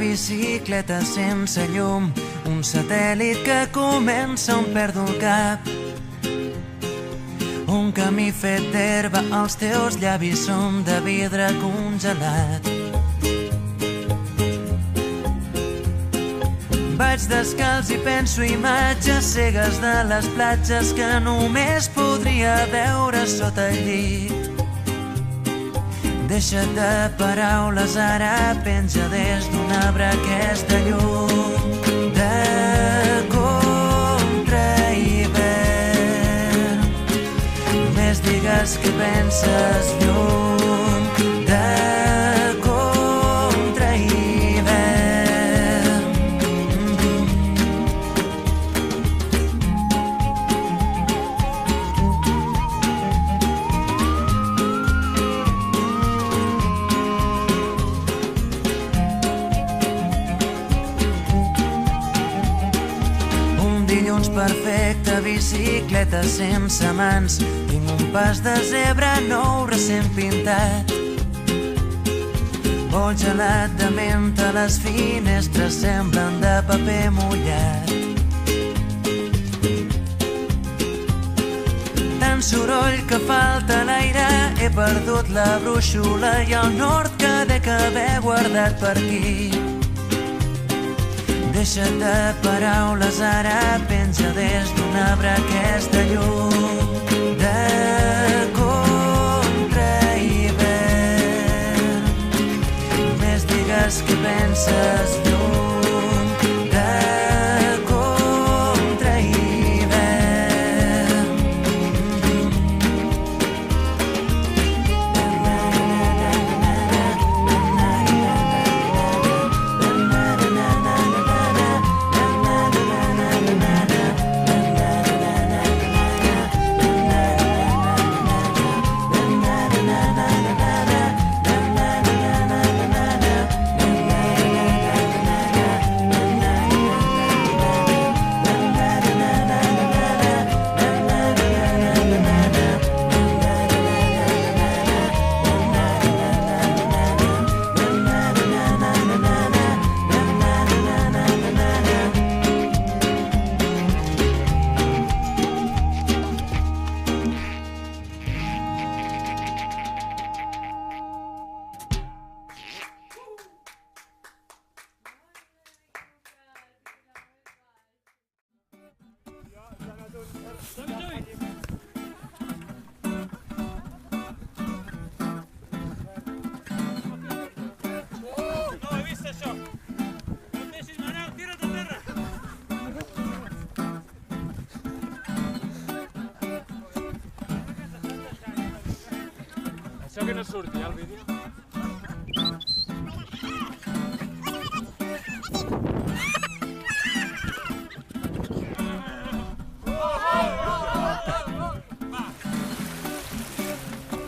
bicicleta sense llum, un satèl·lit que comença on perdo el cap. Un camí fet d'herba, els teus llavis són de vidre congelat. Vaig descalç i penso imatges cegues de les platges que només podria veure sota el llit. Deixa't de paraules, ara penja des d'un arbre aquesta llum de contrahivern. Només digues que penses llum de perfecte, bicicleta sense mans. Tinc un pas de zebra nou recent pintat. Vol gelat de menta, les finestres semblen de paper mullat. Tant soroll que falta l'aire, he perdut la brúixola i el nord que dec haver guardat per aquí. Deixa't de paraules, ara penja des d'un arbre aquesta llum de contrahivern. Només digues que penses llum de contrahivern. Això que no surti, el vídeo.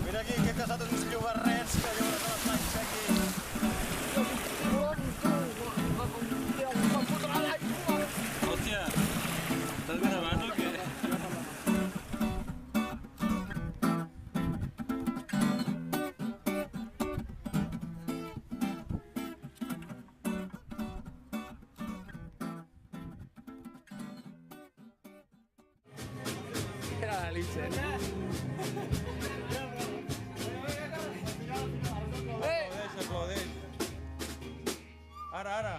Mira aquí, que he casat uns llobarrets que llauren a la planxa aquí. Hòstia, estàs gravant o què? Era l'Alice. Aplaudeix. Ara.